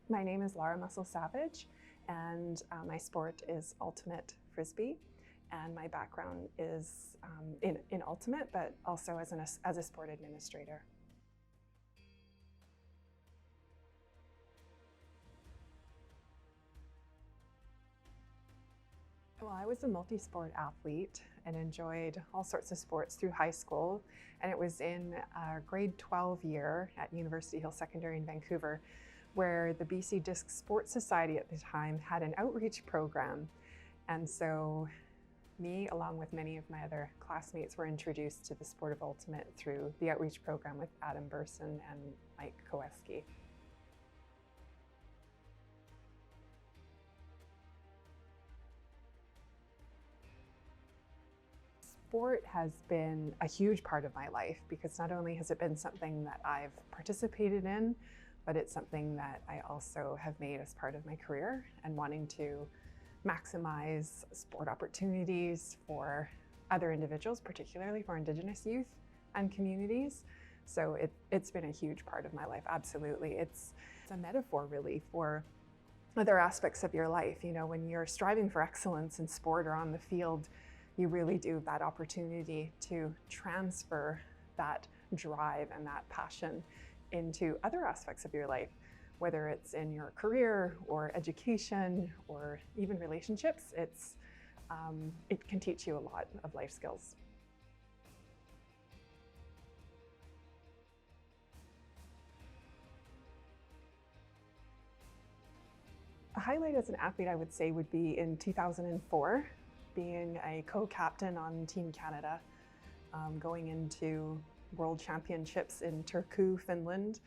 My name is Lara Mussell Savage, and my sport is ultimate frisbee. And my background is in ultimate, but also as a sport administrator. Well, I was a multi-sport athlete and enjoyed all sorts of sports through high school. And it was in our grade 12 year at University Hill Secondary in Vancouver, where the BC Disc Sports Society at the time had an outreach program. And so me, along with many of my other classmates, were introduced to the sport of ultimate through the outreach program with Adam Burson and Mike Koweski. Sport has been a huge part of my life because not only has it been something that I've participated in, but it's something that I also have made as part of my career and wanting to maximize sport opportunities for other individuals, particularly for Indigenous youth and communities. So it's been a huge part of my life, absolutely. It's a metaphor really for other aspects of your life. You know, when you're striving for excellence in sport or on the field, you really do have that opportunity to transfer that drive and that passion into other aspects of your life, whether it's in your career or education or even relationships. It can teach you a lot of life skills. A highlight as an athlete, I would say, would be in 2004, being a co-captain on Team Canada, going into World Championships in Turku, Finland,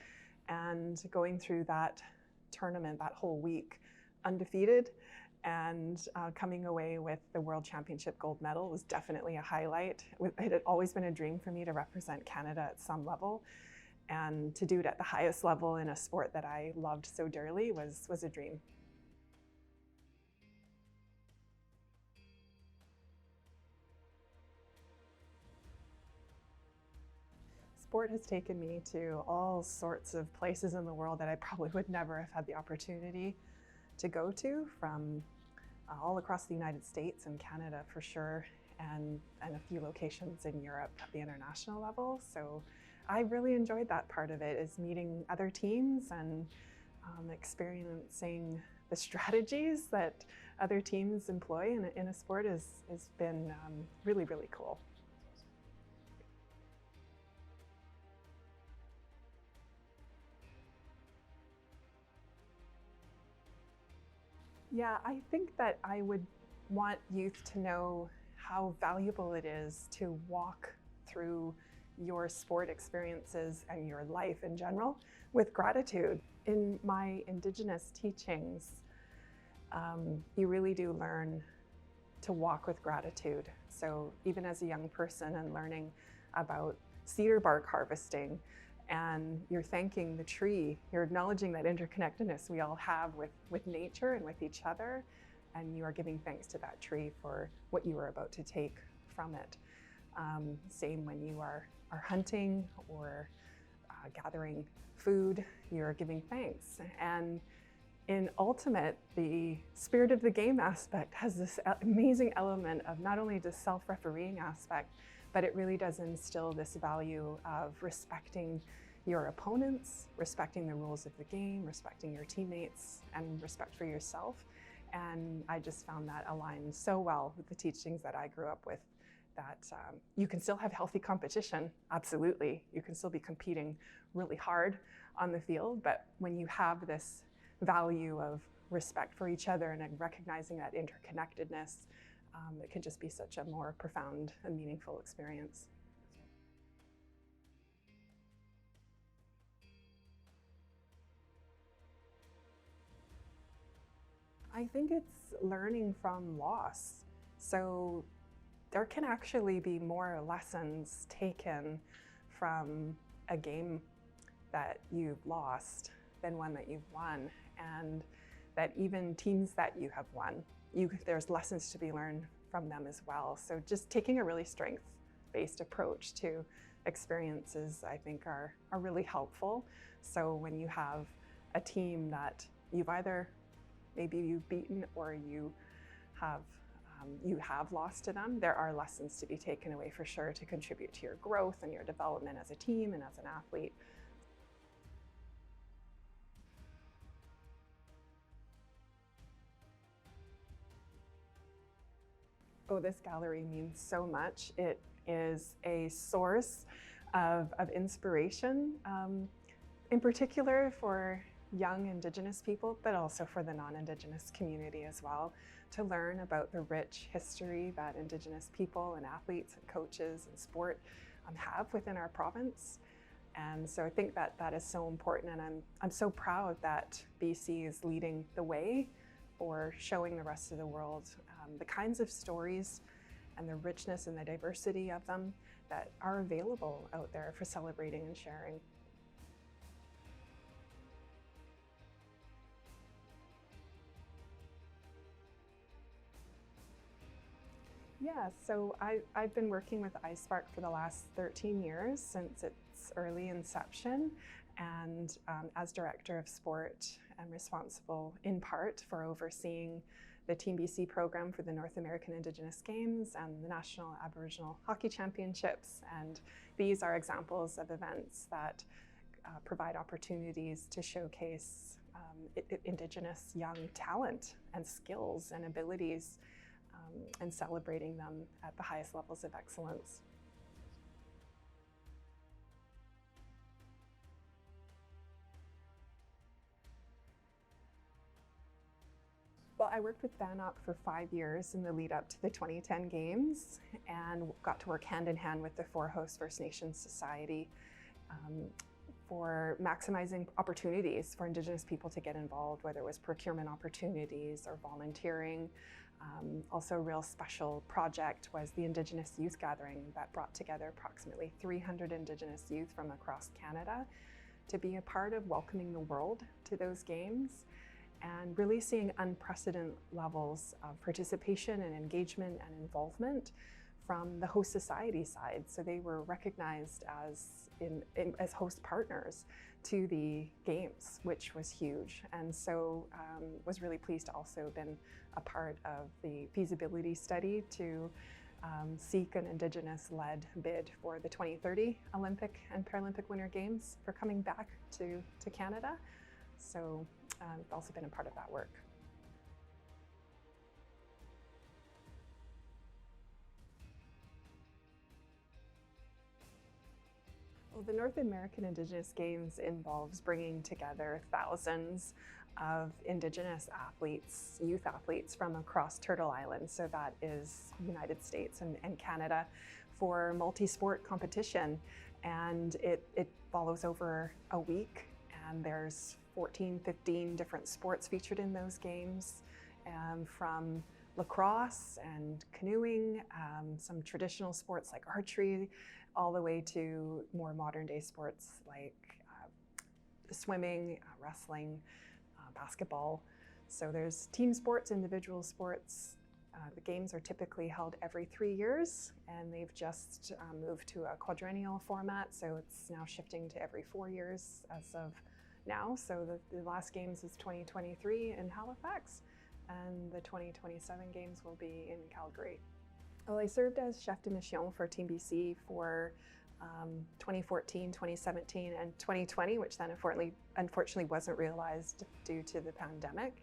and going through that tournament that whole week undefeated, and coming away with the World Championship gold medal was definitely a highlight. It had always been a dream for me to represent Canada at some level, and to do it at the highest level in a sport that I loved so dearly was a dream. Sport has taken me to all sorts of places in the world that I probably would never have had the opportunity to go to, from all across the United States and Canada for sure, and a few locations in Europe at the international level. So I really enjoyed that part of it, is meeting other teams and experiencing the strategies that other teams employ in a sport has been really, really cool. Yeah, I think that I would want youth to know how valuable it is to walk through your sport experiences and your life in general with gratitude. In my Indigenous teachings, you really do learn to walk with gratitude. So even as a young person and learning about cedar bark harvesting, and you're thanking the tree, you're acknowledging that interconnectedness we all have with nature and with each other, and you are giving thanks to that tree for what you are about to take from it. Same when you are hunting or gathering food, you're giving thanks. And in ultimate, the spirit of the game aspect has this amazing element of not only the self-refereeing aspect, but it really does instill this value of respecting your opponents, respecting the rules of the game, respecting your teammates, and respect for yourself. And I just found that aligned so well with the teachings that I grew up with, that you can still have healthy competition, absolutely. You can still be competing really hard on the field, but when you have this value of respect for each other and recognizing that interconnectedness, it can just be such a more profound and meaningful experience. I think it's learning from loss. So there can actually be more lessons taken from a game that you've lost than one that you've won, and that even teams that you have won, there's lessons to be learned from them as well. So just taking a really strength-based approach to experiences, I think, are really helpful. So when you have a team that you've either, maybe you've beaten or you have lost to them, there are lessons to be taken away for sure to contribute to your growth and your development as a team and as an athlete. Oh, this gallery means so much. It is a source of inspiration, in particular for young Indigenous people, but also for the non-Indigenous community as well, to learn about the rich history that Indigenous people and athletes and coaches and sport have within our province. And so I think that that is so important, and I'm so proud that BC is leading the way for showing the rest of the world the kinds of stories and the richness and the diversity of them that are available out there for celebrating and sharing. Yeah, so I've been working with iSpark for the last 13 years, since its early inception. And as Director of Sport, I'm responsible in part for overseeing the Team BC program for the North American Indigenous Games and the National Aboriginal Hockey Championships. And these are examples of events that provide opportunities to showcase Indigenous young talent and skills and abilities, and celebrating them at the highest levels of excellence. Well, I worked with BANOC for 5 years in the lead up to the 2010 Games, and got to work hand in hand with the four host First Nations Society for maximizing opportunities for Indigenous people to get involved, whether it was procurement opportunities or volunteering. Also a real special project was the Indigenous Youth Gathering that brought together approximately 300 Indigenous youth from across Canada to be a part of welcoming the world to those games, and really seeing unprecedented levels of participation and engagement and involvement from the host society side. So they were recognized as host partners to the games, which was huge. And so was really pleased to also have been a part of the feasibility study to seek an Indigenous-led bid for the 2030 Olympic and Paralympic Winter Games for coming back to Canada. So I've also been a part of that work. Well, the North American Indigenous Games involves bringing together thousands of Indigenous athletes, youth athletes from across Turtle Island, so that is United States and Canada, for multi-sport competition. And it follows over a week, and there's 14, 15 different sports featured in those games, from lacrosse and canoeing, some traditional sports like archery, all the way to more modern day sports like swimming, wrestling, basketball. So there's team sports, individual sports. The games are typically held every 3 years, and they've just moved to a quadrennial format, so it's now shifting to every 4 years as of now. So the last games is 2023 in Halifax, and the 2027 games will be in Calgary. Well, I served as chef de mission for Team BC for 2014, 2017, and 2020, which then unfortunately wasn't realized due to the pandemic.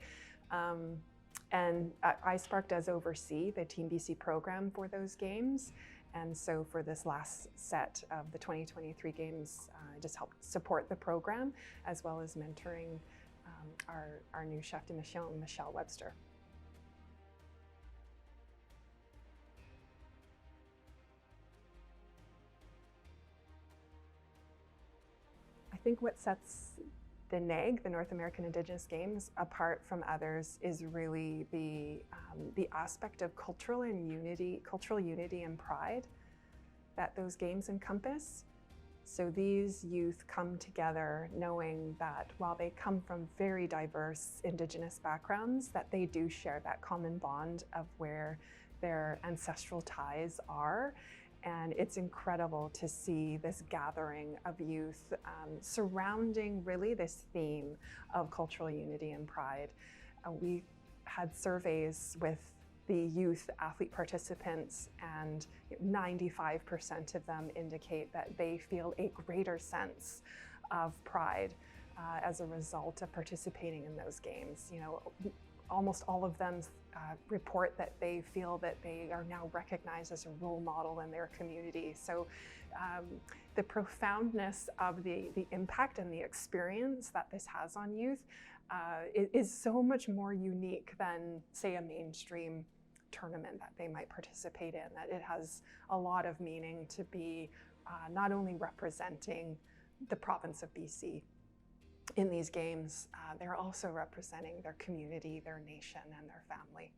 And iSpark does oversee the Team BC program for those games. And so for this last set of the 2023 games, I just helped support the program, as well as mentoring our new chef de mission, Michelle Webster. I think what sets the NAG, the North American Indigenous Games, apart from others is really the aspect of cultural unity and pride that those games encompass. So these youth come together knowing that while they come from very diverse Indigenous backgrounds, that they do share that common bond of where their ancestral ties are, And it's incredible to see this gathering of youth surrounding really this theme of cultural unity and pride. We had surveys with the youth athlete participants, and 95% of them indicate that they feel a greater sense of pride as a result of participating in those games. You know, almost all of them report that they feel that they are now recognized as a role model in their community. So the profoundness of the impact and the experience that this has on youth is so much more unique than, say, a mainstream tournament that they might participate in, that it has a lot of meaning to be not only representing the province of BC in these games, they're also representing their community, their nation, and their family.